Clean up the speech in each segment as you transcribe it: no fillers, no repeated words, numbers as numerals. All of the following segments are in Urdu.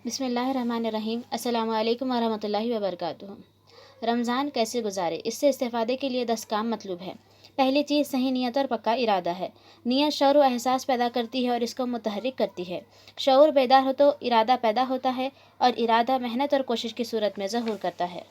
بسم اللہ الرحمن الرحیم۔ السلام علیکم ورحمۃ اللہ وبرکاتہ۔ رمضان کیسے گزارے، اس سے استفادے کے لیے 10 کام مطلوب ہے۔ پہلی چیز صحیح نیت اور پکا ارادہ ہے۔ نیت شعور و احساس پیدا کرتی ہے اور اس کو متحرک کرتی ہے۔ شعور بیدار ہو تو ارادہ پیدا ہوتا ہے اور ارادہ محنت اور کوشش کی صورت میں ظہور کرتا ہے۔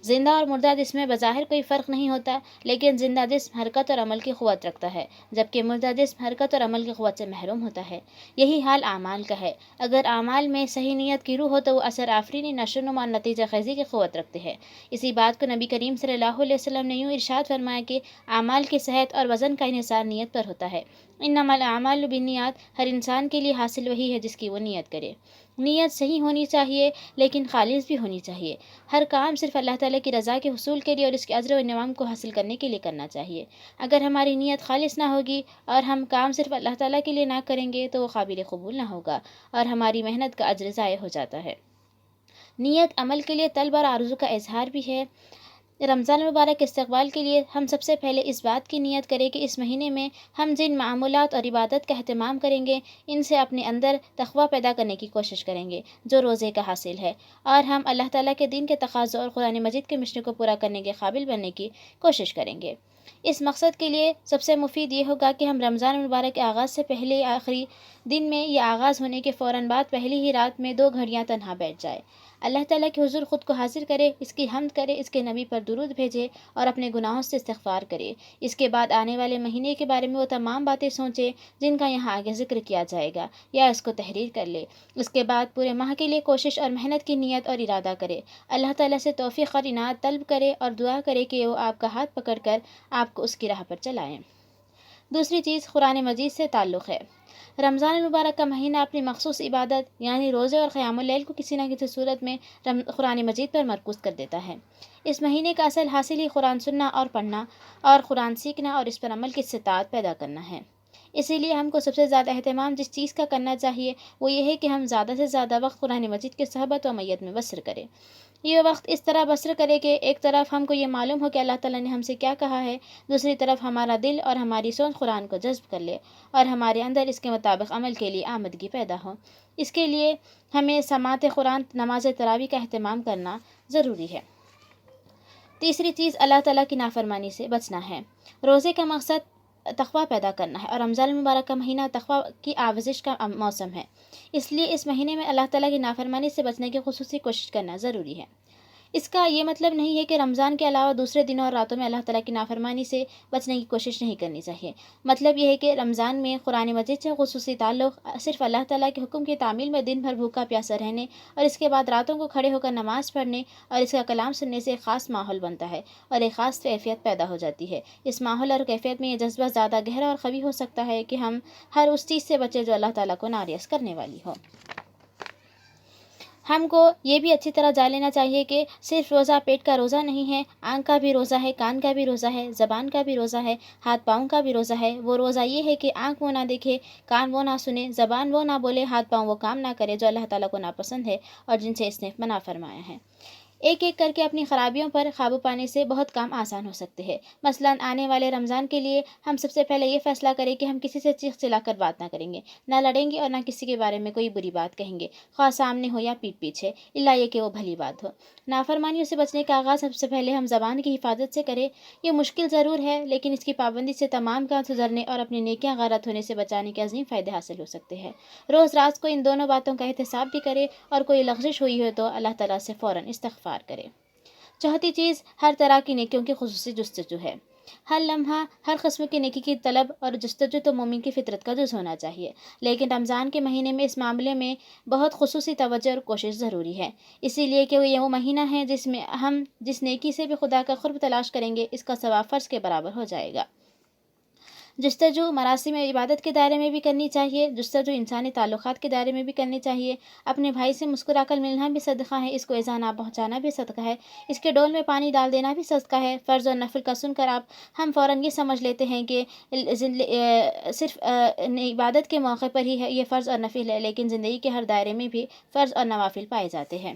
زندہ اور مردہ جسم میں بظاہر کوئی فرق نہیں ہوتا، لیکن زندہ جسم حرکت اور عمل کی قوت رکھتا ہے، جبکہ مردہ جسم حرکت اور عمل کی قوت سے محروم ہوتا ہے۔ یہی حال اعمال کا ہے۔ اگر اعمال میں صحیح نیت کی روح ہو تو وہ اثر آفرینی، نشو نما اور نتیجہ خیزی کی قوت رکھتے ہیں۔ اسی بات کو نبی کریم صلی اللہ علیہ وسلم نے یوں ارشاد فرمایا کہ اعمال کی صحت اور وزن کا انحصار نیت پر ہوتا ہے۔ انما الاعمال بالنیات، ہر انسان کے لیے حاصل وہی ہے جس کی وہ نیت کرے۔ نیت صحیح ہونی چاہیے لیکن خالص بھی ہونی چاہیے۔ ہر کام صرف اللہ تعالیٰ کی رضا کے حصول کے لیے اور اس کے اجر و انعام کو حاصل کرنے کے لیے کرنا چاہیے۔ اگر ہماری نیت خالص نہ ہوگی اور ہم کام صرف اللہ تعالیٰ کے لیے نہ کریں گے تو وہ قابل قبول نہ ہوگا اور ہماری محنت کا اجر ضائع ہو جاتا ہے۔ نیت عمل کے لیے طلب اور آرزو کا اظہار بھی ہے۔ رمضان المبارک کے استقبال کے لیے ہم سب سے پہلے اس بات کی نیت کریں کہ اس مہینے میں ہم جن معمولات اور عبادت کا اہتمام کریں گے ان سے اپنے اندر تقویٰ پیدا کرنے کی کوشش کریں گے جو روزے کا حاصل ہے، اور ہم اللہ تعالیٰ کے دین کے تقاضوں اور قرآن مجید کے مشن کو پورا کرنے کے قابل بننے کی کوشش کریں گے۔ اس مقصد کے لیے سب سے مفید یہ ہوگا کہ ہم رمضان المبارک کے آغاز سے پہلے آخری دن میں یا آغاز ہونے کے فوراً بعد پہلی ہی رات میں 2 گھڑیاں تنہا بیٹھ جائے، اللہ تعالیٰ کے حضور خود کو حاضر کرے، اس کی حمد کرے، اس کے نبی پر درود بھیجے اور اپنے گناہوں سے استغفار کرے۔ اس کے بعد آنے والے مہینے کے بارے میں وہ تمام باتیں سوچے جن کا یہاں آگے ذکر کیا جائے گا یا اس کو تحریر کر لے۔ اس کے بعد پورے ماہ کے لیے کوشش اور محنت کی نیت اور ارادہ کرے، اللہ تعالیٰ سے توفیق اور عنایت طلب کرے اور دعا کرے کہ وہ آپ کا ہاتھ پکڑ کر آپ کو اس کی راہ پر چلائیں۔ دوسری چیز قرآن مجید سے تعلق ہے۔ رمضان المبارک کا مہینہ اپنی مخصوص عبادت یعنی روزے اور قیام اللیل کو کسی نہ کسی صورت میں قرآن مجید پر مرکوز کر دیتا ہے۔ اس مہینے کا اصل حاصل ہی قرآن سننا اور پڑھنا اور قرآن سیکھنا اور اس پر عمل کی استطاعت پیدا کرنا ہے۔ اسی لیے ہم کو سب سے زیادہ اہتمام جس چیز کا کرنا چاہیے وہ یہ ہے کہ ہم زیادہ سے زیادہ وقت قرآن مجید کے صحبت و میت میں بسر کریں۔ یہ وقت اس طرح بسر کرے کہ ایک طرف ہم کو یہ معلوم ہو کہ اللہ تعالیٰ نے ہم سے کیا کہا ہے، دوسری طرف ہمارا دل اور ہماری سوچ قرآن کو جذب کر لے اور ہمارے اندر اس کے مطابق عمل کے لیے آمدگی پیدا ہو۔ اس کے لیے ہمیں سماعت قرآن، نماز تراویح کا اہتمام کرنا ضروری ہے۔ تیسری چیز اللہ تعالیٰ کی نافرمانی سے بچنا ہے۔ روزے کا مقصد تقویٰ پیدا کرنا ہے اور رمضان المبارک کا مہینہ تقویٰ کی آورزش کا موسم ہے، اس لیے اس مہینے میں اللہ تعالیٰ کی نافرمانی سے بچنے کی خصوصی کوشش کرنا ضروری ہے۔ اس کا یہ مطلب نہیں ہے کہ رمضان کے علاوہ دوسرے دنوں اور راتوں میں اللہ تعالیٰ کی نافرمانی سے بچنے کی کوشش نہیں کرنی چاہیے۔ مطلب یہ ہے کہ رمضان میں قرآن مجید سے خصوصی تعلق صرف اللہ تعالیٰ کے حکم کی تعمیل میں دن بھر بھوکا پیاسا رہنے اور اس کے بعد راتوں کو کھڑے ہو کر نماز پڑھنے اور اس کا کلام سننے سے ایک خاص ماحول بنتا ہے اور ایک خاص کیفیت پیدا ہو جاتی ہے۔ اس ماحول اور کیفیت میں یہ جذبہ زیادہ گہرا اور قوی ہو سکتا ہے کہ ہم ہر اس چیز سے بچیں جو اللہ تعالیٰ کو ناراض کرنے والی ہو۔ ہم کو یہ بھی اچھی طرح جان لینا چاہیے کہ صرف روزہ پیٹ کا روزہ نہیں ہے، آنکھ کا بھی روزہ ہے، کان کا بھی روزہ ہے، زبان کا بھی روزہ ہے، ہاتھ پاؤں کا بھی روزہ ہے۔ وہ روزہ یہ ہے کہ آنکھ وہ نہ دیکھے، کان وہ نہ سنے، زبان وہ نہ بولے، ہاتھ پاؤں وہ کام نہ کرے جو اللہ تعالیٰ کو ناپسند ہے اور جن سے اس نے منع فرمایا ہے۔ ایک ایک کر کے اپنی خرابیوں پر قابو پانے سے بہت کام آسان ہو سکتے ہیں۔ مثلاً آنے والے رمضان کے لیے ہم سب سے پہلے یہ فیصلہ کریں کہ ہم کسی سے چیخ چلا کر بات نہ کریں گے، نہ لڑیں گے اور نہ کسی کے بارے میں کوئی بری بات کہیں گے، خواہ سامنے ہو یا پیٹھ پیچھے، الا یہ کہ وہ بھلی بات ہو۔ نافرمانیوں سے بچنے کا آغاز سب سے پہلے ہم زبان کی حفاظت سے کریں۔ یہ مشکل ضرور ہے لیکن اس کی پابندی سے تمام کام سدھرنے اور اپنی نیکیاں غارت ہونے سے بچانے کے عظیم فائدے حاصل ہو سکتے ہیں۔ روز رات کو ان دونوں باتوں کا احتساب بھی کرے اور کوئی لغزش ہوئی ہو تو اللہ تعالیٰ سے فوراً استغفار کرے۔ چوتھی چیز ہر طرح کی نیکیوں کی خصوصی جستجو ہے۔ ہر لمحہ ہر قسم کی نیکی کی طلب اور جستجو تو مومن کی فطرت کا جز ہونا چاہیے، لیکن رمضان کے مہینے میں اس معاملے میں بہت خصوصی توجہ اور کوشش ضروری ہے، اسی لیے کہ یہ وہ مہینہ ہے جس میں ہم جس نیکی سے بھی خدا کا قرب تلاش کریں گے اس کا ثواب فرض کے برابر ہو جائے گا۔ جستجو مراسم عبادت کے دائرے میں بھی کرنی چاہیے، جستجو انسانی تعلقات کے دائرے میں بھی کرنی چاہیے۔ اپنے بھائی سے مسکرا کر ملنا بھی صدقہ ہے، اس کو اذانہ پہنچانا بھی صدقہ ہے، اس کے ڈول میں پانی ڈال دینا بھی صدقہ ہے۔ فرض اور نفل کا سن کر ہم فوراً یہ سمجھ لیتے ہیں کہ صرف عبادت کے موقع پر ہی یہ فرض اور نفل ہے، لیکن زندگی کے ہر دائرے میں بھی فرض اور نوافل پائے جاتے ہیں۔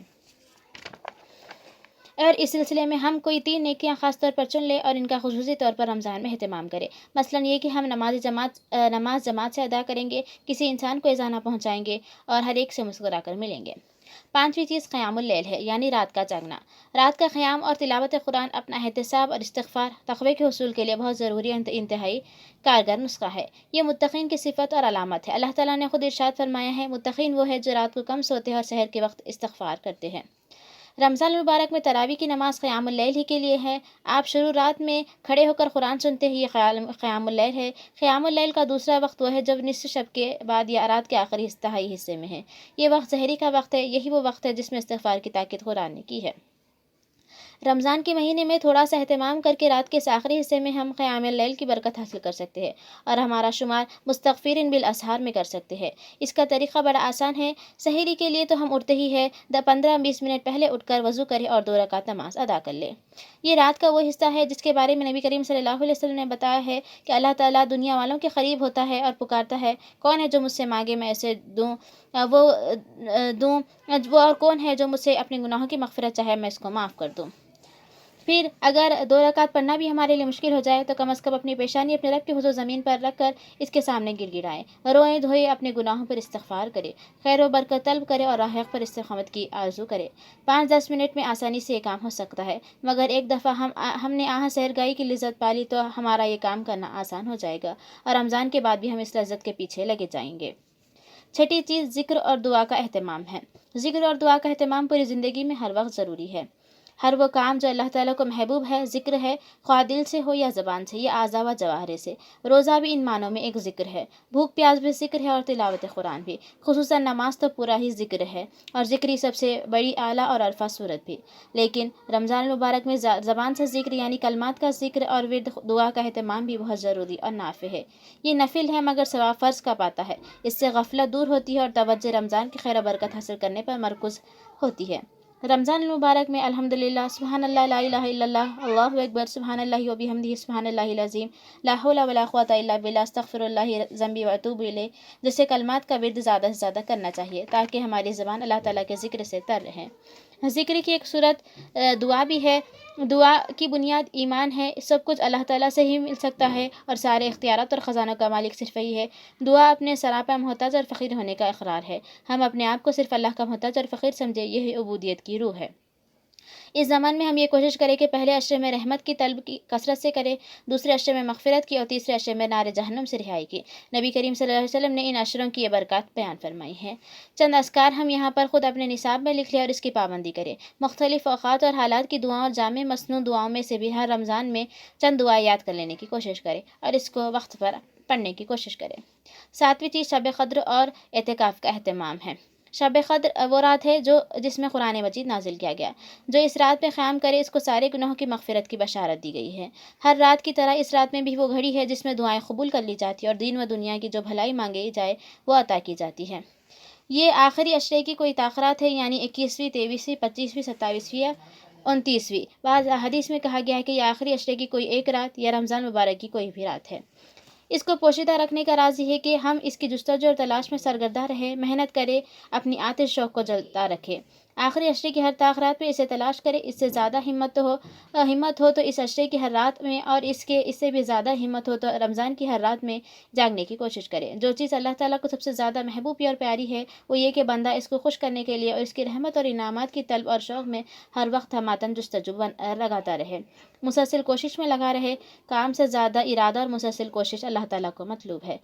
اور اس سلسلے میں ہم کوئی 3 نیکیاں خاص طور پر چن لیں اور ان کا خصوصی طور پر رمضان میں اہتمام کریں۔ مثلاً یہ کہ ہم نماز جماعت سے ادا کریں گے، کسی انسان کو ایذا نہ پہنچائیں گے اور ہر ایک سے مسکرا کر ملیں گے۔ 5ویں چیز قیام اللیل ہے، یعنی رات کا جاگنا۔ رات کا قیام اور تلاوت قرآن اپنا احتساب اور استغفار، تقوی کے حصول کے لیے بہت ضروری انتہائی کارگر نسخہ ہے۔ یہ متقین کی صفت اور علامت ہے۔ اللہ تعالیٰ نے خود ارشاد فرمایا ہے، متقین وہ ہے جو رات کو کم سوتے ہیں اور سحر کے وقت استغفار کرتے ہیں۔ رمضان المبارک میں تراویح کی نماز قیام اللیل ہی کے لیے ہے۔ آپ شروع رات میں کھڑے ہو کر قرآن سنتے ہیں، یہ قیام اللیل ہے۔ قیام اللیل کا دوسرا وقت وہ ہے جب نصف شب کے بعد یا رات کے آخری تہائی حصے میں ہے۔ یہ وقت سحری کا وقت ہے، یہی وہ وقت ہے جس میں استغفار کی تاکید قرآن نے کی ہے۔ رمضان کے مہینے میں تھوڑا سا اہتمام کر کے رات کے اس آخری حصے میں ہم قیام اللیل کی برکت حاصل کر سکتے ہیں اور ہمارا شمار مستغفرین بالاسحار میں کر سکتے ہیں۔ اس کا طریقہ بڑا آسان ہے۔ سحری کے لیے تو ہم اٹھتے ہی ہیں، 15-20 منٹ پہلے اٹھ کر وضو کریں اور 2 رکعت نماز ادا کر لیں۔ یہ رات کا وہ حصہ ہے جس کے بارے میں نبی کریم صلی اللہ علیہ وسلم نے بتایا ہے کہ اللہ تعالیٰ دنیا والوں کے قریب ہوتا ہے اور پکارتا ہے، کون ہے جو مجھ سے مانگے میں اسے دوں، وہ اور کون ہے جو مجھ سے اپنے گناہوں کی مغفرت چاہے میں اس کو معاف کر دوں۔ پھر اگر 2 رکعت پڑھنا بھی ہمارے لیے مشکل ہو جائے تو کم از کم اپنی پیشانی اپنے رب کے حضور زمین پر رکھ کر اس کے سامنے گر گڑائیں، روئیں دھوئیں، اپنے گناہوں پر استغفار کرے، خیر و برکت طلب کرے اور راہ حق پر استقامت کی آرزو کرے۔ 5-10 منٹ میں آسانی سے یہ کام ہو سکتا ہے، مگر ایک دفعہ ہم نے سحرگاہی کی لذت پالی تو ہمارا یہ کام کرنا آسان ہو جائے گا اور رمضان کے بعد بھی ہم اس لذت کے پیچھے لگے جائیں گے۔ 6ٹھی چیز ذکر اور دعا کا اہتمام ہے۔ ذکر اور دعا کا اہتمام پوری زندگی میں ہر وقت ضروری ہے۔ ہر وہ کام جو اللہ تعالیٰ کو محبوب ہے ذکر ہے، خواہ دل سے ہو یا زبان سے یا اعضاء و جوارح سے۔ روزہ بھی ان معنوں میں ایک ذکر ہے، بھوک پیاس بھی ذکر ہے اور تلاوت قرآن بھی، خصوصاً نماز تو پورا ہی ذکر ہے اور ذکر سب سے بڑی اعلیٰ اور عرفہ صورت بھی۔ لیکن رمضان المبارک میں زبان سے ذکر یعنی کلمات کا ذکر اور ورد دعا کا اہتمام بھی بہت ضروری اور نافع ہے۔ یہ نفل ہے مگر ثواب فرض کا پاتا ہے، اس سے غفلت دور ہوتی ہے اور توجہ رمضان کی خیر و برکت حاصل کرنے پر مرکوز ہوتی ہے۔ رمضان المبارک میں الحمدللہ، سبحان اللہ، لا الہ الا اللہ، اللہ اکبر، سبحان اللہ و بحمدہ، سبحان اللہ العظیم، لا حول ولا قوۃ الا باللہ، استغفر اللہ ذنبی واتوب الیہ جیسے کلمات کا ورد زیادہ سے زیادہ کرنا چاہیے تاکہ ہماری زبان اللہ تعالیٰ کے ذکر سے تر رہے۔ ذکر کی ایک صورت دعا بھی ہے۔ دعا کی بنیاد ایمان ہے، سب کچھ اللہ تعالیٰ سے ہی مل سکتا ہے اور سارے اختیارات اور خزانوں کا مالک صرف وہی ہے۔ دعا اپنے سراپا محتاج اور فقیر ہونے کا اقرار ہے۔ ہم اپنے آپ کو صرف اللہ کا محتاج اور فقیر سمجھے، یہی عبودیت کی روح ہے۔ اس زمان میں ہم یہ کوشش کریں کہ پہلے عشرے میں رحمت کی طلب کی کثرت سے کریں، دوسرے عشرے میں مغفرت کی اور تیسرے عشرے میں نار جہنم سے رہائی کی۔ نبی کریم صلی اللہ علیہ وسلم نے ان عشروں کی یہ برکات بیان فرمائی ہیں۔ چند اذکار ہم یہاں پر خود اپنے نصاب میں لکھ لیں اور اس کی پابندی کریں۔ مختلف اوقات اور حالات کی دعاؤں اور جامع مسنون دعاؤں میں سے بھی ہر رمضان میں چند دعائیں یاد کر لینے کی کوشش کریں اور اس کو وقت پر پڑھنے کی کوشش کریں۔ 7ویں چیز شب قدر اور اعتکاف کا اہتمام ہے۔ شب قدر وہ رات ہے جس میں قرآن مجید نازل کیا گیا۔ جو اس رات میں قیام کرے اس کو سارے گناہوں کی مغفرت کی بشارت دی گئی ہے۔ ہر رات کی طرح اس رات میں بھی وہ گھڑی ہے جس میں دعائیں قبول کر لی جاتی ہیں اور دین و دنیا کی جو بھلائی مانگی جائے وہ عطا کی جاتی ہے۔ یہ آخری عشرے کی کوئی تاخرات ہے، یعنی 21ویں، 23ویں، 25ویں، 27ویں یا 29ویں۔ بعض احادیث میں کہا گیا ہے کہ یہ آخری عشرے کی کوئی ایک رات یا رمضان مبارک کی کوئی بھی رات ہے۔ اس کو پوشیدہ رکھنے کا راز یہ ہے کہ ہم اس کی جستجو اور تلاش میں سرگردہ رہیں، محنت کریں، اپنی آتش شوق کو جلتا رکھیں۔ آخری عشرے کی ہر تاخرات میں اسے تلاش کریں، اس سے زیادہ ہمت ہو تو اس عشرے کی ہر رات میں اور اس سے بھی زیادہ ہمت ہو تو رمضان کی ہر رات میں جاگنے کی کوشش کریں۔ جو چیز اللہ تعالیٰ کو سب سے زیادہ محبوب اور پیاری ہے وہ یہ کہ بندہ اس کو خوش کرنے کے لیے اور اس کی رحمت اور انعامات کی طلب اور شوق میں ہر وقت ہماتن جستجو لگاتا رہے، مسلسل کوشش میں لگا رہے۔ کام سے زیادہ ارادہ اور مسلسل کوشش اللہ تعالیٰ کو مطلوب ہے۔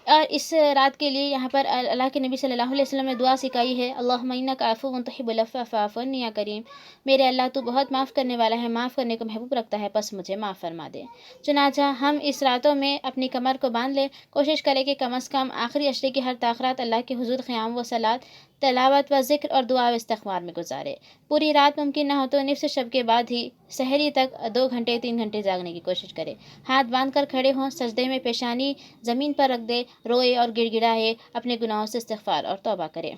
اور اس رات کے لیے یہاں پر اللہ کے نبی صلی اللہ علیہ وسلم نے دعا سکھائی ہے، اللہم انک عفو تحب العفو فاعف عنی یا کریم، میرے اللہ تو بہت معاف کرنے والا ہے، معاف کرنے کو محبوب رکھتا ہے، پس مجھے معاف فرما دے۔ چنانچہ ہم اس راتوں میں اپنی کمر کو باندھ لیں، کوشش کریں کہ کم از کم آخری عشرے کی ہر تاخرات اللہ کے حضور قیام و صلاۃ، تلاوت و ذکر اور دعا و استغفار میں گزارے۔ پوری رات ممکن نہ ہو تو نصف شب کے بعد ہی سحری تک 2 گھنٹے 3 گھنٹے جاگنے کی کوشش کرے۔ ہاتھ باندھ کر کھڑے ہوں، سجدے میں پیشانی زمین پر رکھ دے، روئے اور گڑ گڑائے، اپنے گناہوں سے استغفار اور توبہ کرے۔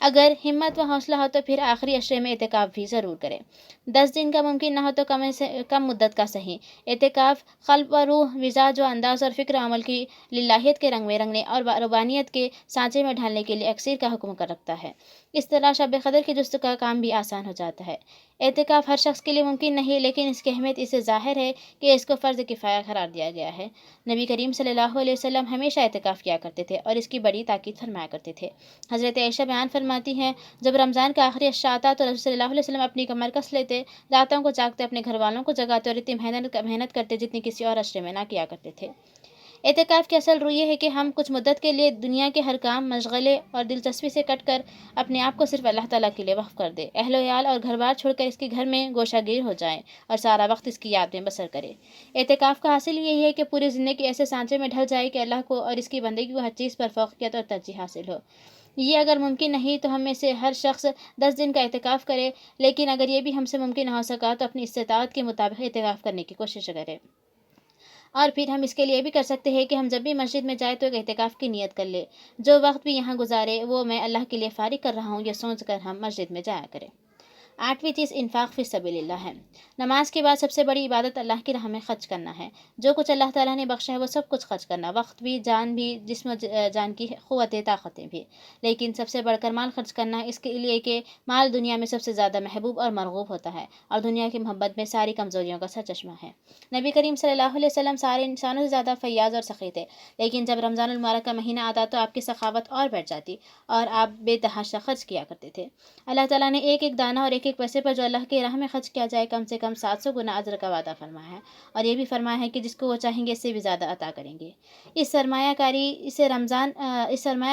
اگر ہمت و حوصلہ ہو تو پھر آخری عشرے میں اعتکاف بھی ضرور کریں۔ 10 دن کا ممکن نہ ہو تو کم سے کم مدت کا صحیح۔ اعتکاف قلب و روح، مزاج و انداز اور فکر و عمل کی للہیت کے رنگ میں رنگنے اور ربانیت کے سانچے میں ڈھالنے کے لیے اکثیر کا حکم کر رکھتا ہے۔ اس طرح شب قدر کی جست کا کام بھی آسان ہو جاتا ہے۔ اعتکاف ہر شخص کے لیے ممکن نہیں، لیکن اس کی اہمیت اس سے ظاہر ہے کہ اس کو فرض کفایہ قرار دیا گیا ہے۔ نبی کریم صلی اللہ علیہ وسلم ہمیشہ اعتکاف کیا کرتے تھے اور اس کی بڑی تاکید فرمایا کرتے تھے۔ حضرت عائشہ بیان فرماتی ہیں، جب رمضان کا آخری عشرہ آتا تو رسول صلی اللہ علیہ وسلم اپنی کمر کس لیتے، راتوں کو جاگتے، اپنے گھر والوں کو جگاتے اور اتنی محنت کرتے جتنی کسی اور عشرے میں نہ کیا کرتے تھے۔ اعتکاف کی اصل روح یہ ہے کہ ہم کچھ مدت کے لیے دنیا کے ہر کام، مشغلے اور دلچسپی سے کٹ کر اپنے آپ کو صرف اللہ تعالیٰ کے لیے وقف کر دیں، اہل و عیال اور گھر بار چھوڑ کر اس کے گھر میں گوشہ گیر ہو جائیں اور سارا وقت اس کی یاد میں بسر کریں۔ اعتکاف کا حاصل یہی ہے کہ پوری زندگی ایسے سانچے میں ڈھل جائے کہ اللہ کو اور اس کی بندگی کو ہر چیز پر فوقیت اور ترجیح حاصل ہو۔ یہ اگر ممکن نہیں تو ہم میں سے ہر شخص 10 دن کا اعتکاف کرے، لیکن اگر یہ بھی ہم سے ممکن نہ ہو سکا تو اپنی استطاعت کے مطابق اعتکاف کرنے کی کوشش کرے۔ اور پھر ہم اس کے لیے بھی کر سکتے ہیں کہ ہم جب بھی مسجد میں جائیں تو ایک اعتکاف کی نیت کر لیں۔ جو وقت بھی یہاں گزارے وہ میں اللہ کے لیے فارغ کر رہا ہوں، یہ سوچ کر ہم مسجد میں جایا کریں۔ 8ویں چیز انفاق فی سبیل اللہ ہے۔ نماز کے بعد سب سے بڑی عبادت اللہ کی راہ میں خرچ کرنا ہے۔ جو کچھ اللہ تعالیٰ نے بخشا ہے وہ سب کچھ خرچ کرنا، وقت بھی، جان بھی، جسم و جان کی قوتیں، طاقتیں بھی۔ لیکن سب سے بڑھ کر مال خرچ کرنا، اس کے لیے کہ مال دنیا میں سب سے زیادہ محبوب اور مرغوب ہوتا ہے اور دنیا کی محبت میں ساری کمزوریوں کا سرچشمہ ہے۔ نبی کریم صلی اللہ علیہ وسلم سارے انسانوں سے زیادہ فیاض اور سخی تھے، لیکن جب رمضان المبارک کا مہینہ آتا تو آپ کی سخاوت اور بڑھ جاتی اور آپ بے تحاشا خرچ کیا کرتے تھے۔ اللہ تعالیٰ نے ایک ایک دانہ اور ایک ایک پیسے پر جو اللہ کی راہ میں خرچ کیا جائے کم سے کم 700 گنا اجر کا وعدہ فرمایا ہے، اور یہ بھی فرمایا ہے کہ جس کو وہ چاہیں گے اس سے بھی زیادہ عطا کریں گے۔ اس سرمایہ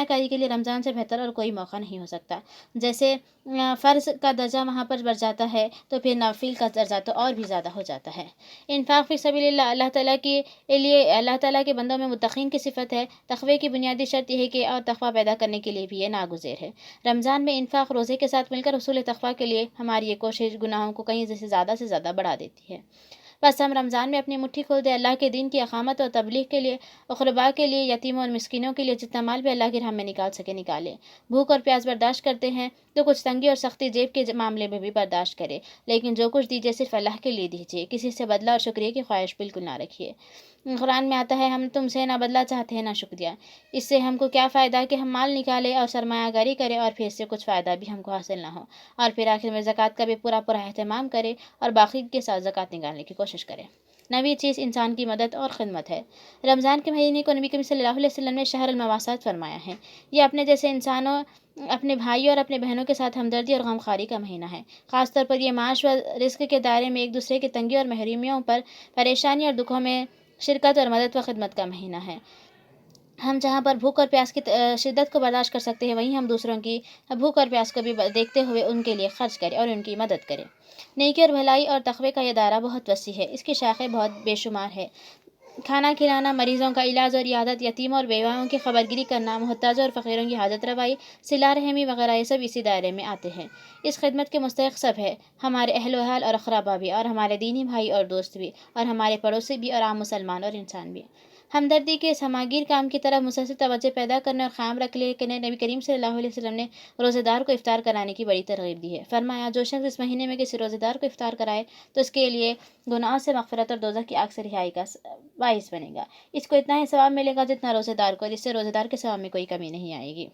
کاری کے لیے رمضان سے بہتر اور کوئی موقع نہیں ہو سکتا۔ جیسے فرض کا درجہ وہاں پر بڑھ جاتا ہے تو پھر نوافل کا درجہ تو اور بھی زیادہ ہو جاتا ہے۔ انفاق فی سبیل اللہ اللہ تعالیٰ کے بندوں میں متقین کی صفت ہے۔ تقوی کی بنیادی شرط یہ ہے کہ اور تقوی پیدا کرنے کے لیے بھی یہ ناگزیر ہے۔ رمضان میں انفاق روزے کے ساتھ مل کر حصول تقوی کے لیے ہماری یہ کوشش گناہوں کو کہیں سے زیادہ بڑھا دیتی ہے۔ بس ہم رمضان میں اپنی مٹھی کھول دیں، اللہ کے دین کی اقامت اور تبلیغ کے لیے، غرباء کے لیے، یتیموں اور مسکینوں کے لیے جتنا مال بھی اللہ کی راہ میں نکال سکے نکالے۔ بھوک اور پیاس برداشت کرتے ہیں تو کچھ تنگی اور سختی جیب کے معاملے میں بھی برداشت کرے، لیکن جو کچھ دیجیے صرف اللہ کے لیے دیجیے، کسی سے بدلہ اور شکریہ کی خواہش بالکل نہ رکھیے۔ قرآن میں آتا ہے، ہم تم سے نہ بدلہ چاہتے ہیں نہ شکریہ۔ اس سے ہم کو کیا فائدہ کہ ہم مال نکالیں اور سرمایہ کاری کریں اور پھر اس سے کچھ فائدہ بھی ہم کو حاصل نہ ہو، اور پھر آخر میں زکوٰۃ کا بھی پورا اہتمام کرے اور باقی کے ساتھ زکوٰۃ نکالنے کی کوشش کرے۔ 9ویں چیز انسان کی مدد اور خدمت ہے۔ رمضان کے مہینے کو نبی کریم صلی اللہ علیہ وسلم نے شہر المواسات فرمایا ہے۔ یہ اپنے جیسے انسانوں، اپنے بھائیوں اور اپنے بہنوں کے ساتھ ہمدردی اور غمخواری کا مہینہ ہے۔ خاص طور پر یہ معاش و رزق کے دائرے میں ایک دوسرے کی تنگی اور محرومیوں پر، پریشانی اور دکھوں میں شرکت اور مدد و خدمت کا مہینہ ہے۔ ہم جہاں پر بھوک اور پیاس کی شدت کو برداشت کر سکتے ہیں، وہیں ہم دوسروں کی بھوک اور پیاس کو بھی دیکھتے ہوئے ان کے لیے خرچ کریں اور ان کی مدد کریں۔ نیکی اور بھلائی اور تقوی کا یہ دائرہ بہت وسیع ہے، اس کی شاخیں بہت بے شمار ہے۔ کھانا کھلانا، مریضوں کا علاج اور عیادت، یتیموں اور بیواؤں کی خبرگیری کرنا، محتاجوں اور فقیروں کی حاجت روائی، صلہ رحمی وغیرہ، یہ سب اسی دائرے میں آتے ہیں۔ اس خدمت کے مستحق سب ہے، ہمارے اہل و عیال اور اقربا بھی، اور ہمارے دینی بھائی اور دوست بھی، اور ہمارے پڑوسی بھی، اور عام مسلمان اور انسان بھی۔ ہمدردی کے اس ہماگیر کام کی طرف مسلسل توجہ پیدا کرنے اور قائم رکھنے کے لیے نبی کریم صلی اللہ علیہ وسلم نے روزے دار کو افطار کرانے کی بڑی ترغیب دی ہے۔ فرمایا، جو شخص اس مہینے میں کسی روزے دار کو افطار کرائے تو اس کے لیے گناہوں سے مغفرت اور دوزخ کی آگ سے رہائی کا باعث بنے گا۔ اس کو اتنا ہی ثواب ملے گا جتنا روزے دار کو، اور اس سے روزے دار کے ثواب میں کوئی کمی نہیں آئے گی۔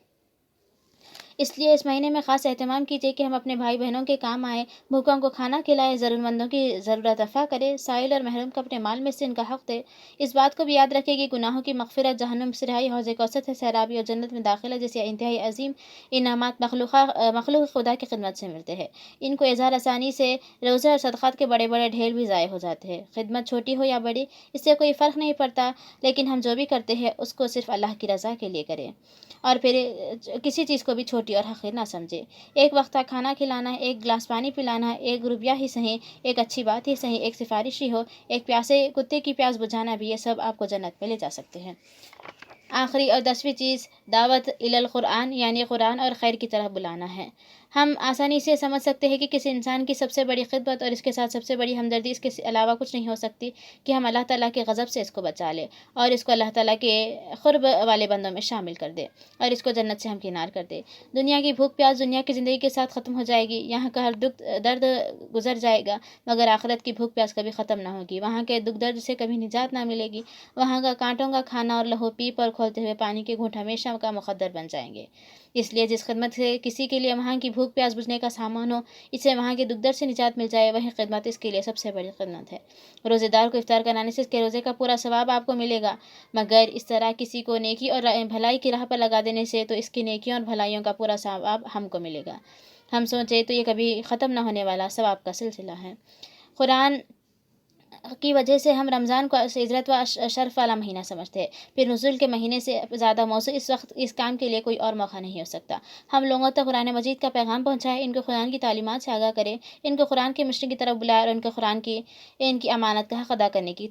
اس لیے اس مہینے میں خاص اہتمام کیجیے کہ ہم اپنے بھائی بہنوں کے کام آئیں، بھوکوں کو کھانا کھلائیں، ضرورت مندوں کی ضرورت رفع کریں، سائل اور محروم کو اپنے مال میں سے ان کا حق دے۔ اس بات کو بھی یاد رکھیں کہ گناہوں کی مغفرت، جہنم سے رہائی، حوض کوثر سے سیرابی اور جنت میں داخلہ جیسے انتہائی عظیم انعامات مخلوق خدا کی خدمت سے ملتے ہیں۔ ان کو اظہار آسانی سے روزے اور صدقات کے بڑے بڑے ڈھیر بھی ضائع ہو جاتے ہیں۔ خدمت چھوٹی ہو یا بڑی، اس سے کوئی فرق نہیں پڑتا، لیکن ہم جو بھی کرتے ہیں اس کو صرف اللہ کی رضا کے لیے کریں، اور پھر کسی چیز کو بھی چھوٹی اور حقیر نہ سمجھے۔ ایک وقت کا کھانا کھلانا ہے، ایک گلاس پانی پلانا ہے، ایک روپیہ ہی صحیح، ایک اچھی بات ہی صحیح، ایک سفارش ہی ہو، ایک پیاسے کتے کی پیاس بجھانا بھی، یہ سب آپ کو جنت میں لے جا سکتے ہیں۔ آخری اور 10ویں چیز دعوت الی القرآن، یعنی قرآن اور خیر کی طرف بلانا ہے۔ ہم آسانی سے سمجھ سکتے ہیں کہ کسی انسان کی سب سے بڑی خدمت اور اس کے ساتھ سب سے بڑی ہمدردی اس کے علاوہ کچھ نہیں ہو سکتی کہ ہم اللہ تعالیٰ کے غضب سے اس کو بچا لیں اور اس کو اللہ تعالیٰ کے قرب والے بندوں میں شامل کر دے اور اس کو جنت سے ہمکنار کر دے۔ دنیا کی بھوک پیاس دنیا کی زندگی کے ساتھ ختم ہو جائے گی، یہاں کا ہر دکھ درد گزر جائے گا، مگر آخرت کی بھوک پیاس کبھی ختم نہ ہوگی، وہاں کے دکھ درد سے کبھی نجات نہ ملے گی، وہاں کا کانٹوں کا کھانا اور لہو پیپ اور کھولتے ہوئے پانی کے گھونٹ ہمیشہ کا مقدر بن جائیں گے۔ اس لیے جس خدمت سے کسی کے لیے وہاں کی بھوک پیاس بجھنے کا سامان ہو، اس سے وہاں کے دکھ درد سے نجات مل جائے، وہی خدمت اس کے لیے سب سے بڑی خدمت ہے۔ روزے دار کو افطار کرانے سے اس کے روزے کا پورا ثواب آپ کو ملے گا، مگر اس طرح کسی کو نیکی اور بھلائی کی راہ پر لگا دینے سے تو اس کی نیکیوں اور بھلائیوں کا پورا ثواب ہم کو ملے گا۔ ہم سوچیں تو یہ کبھی ختم نہ ہونے والا ثواب کا سلسلہ ہے۔ قرآن کی وجہ سے ہم رمضان کو عزت و شرف والا مہینہ سمجھتے ہیں، پھر نزول کے مہینے سے زیادہ موزوں اس وقت اس کام کے لیے کوئی اور موقع نہیں ہو سکتا۔ ہم لوگوں تک قرآن مجید کا پیغام پہنچائے، ان کو قرآن کی تعلیمات سے آگاہ کرے، ان کو قرآن کے مشن کی طرف بلائے اور ان کو قرآن کی ان کی امانت کا حق ادا کرنے کی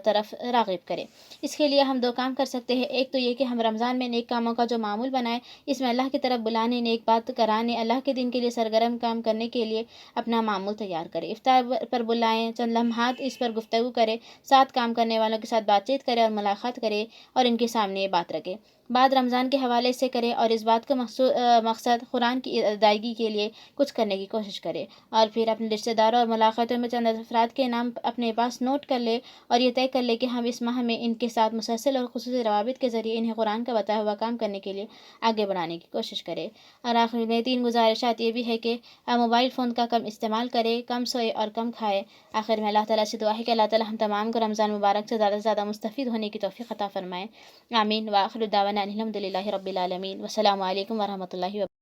طرف راغب کرے۔ اس کے لیے ہم دو کام کر سکتے ہیں، ایک تو یہ کہ ہم رمضان میں نیک کاموں کا جو معمول بنائے، اس میں اللہ کی طرف بلانے، نیک بات کرانے، اللہ کے دین کے لیے سرگرم کام کرنے کے لیے اپنا معمول تیار کرے۔ افطار پر بلائیں، چند لمحات اس پر گفتگو کرے، ساتھ کام کرنے والوں کے ساتھ بات چیت کرے اور ملاقات کرے اور ان کے سامنے یہ بات رکھے۔ بعد رمضان کے حوالے سے کرے اور اس بات کا مقصد قرآن کی ادائیگی کے لیے کچھ کرنے کی کوشش کرے، اور پھر اپنے رشتہ داروں اور ملاقاتوں میں چند افراد کے نام اپنے پاس نوٹ کر لے اور یہ طے کر لے کہ ہم اس ماہ میں ان کے ساتھ مسلسل اور خصوصی روابط کے ذریعے انہیں قرآن کا بتایا ہوا کام کرنے کے لیے آگے بڑھانے کی کوشش کرے۔ اور آخر میں 3 گزارشات یہ بھی ہے کہ موبائل فون کا کم استعمال کرے، کم سوئے اور کم کھائے۔ آخر میں اللہ تعالیٰ سے دعا ہے کہ اللہ تعالیٰ ہم تمام کو رمضان مبارک سے زیادہ مستفید ہونے کی توفیق عطا فرمائے۔ آمین۔ وآخر دعوانا الحمد للہ رب العالمین۔ والسلام علیکم ورحمۃ اللہ وبرکاتہ۔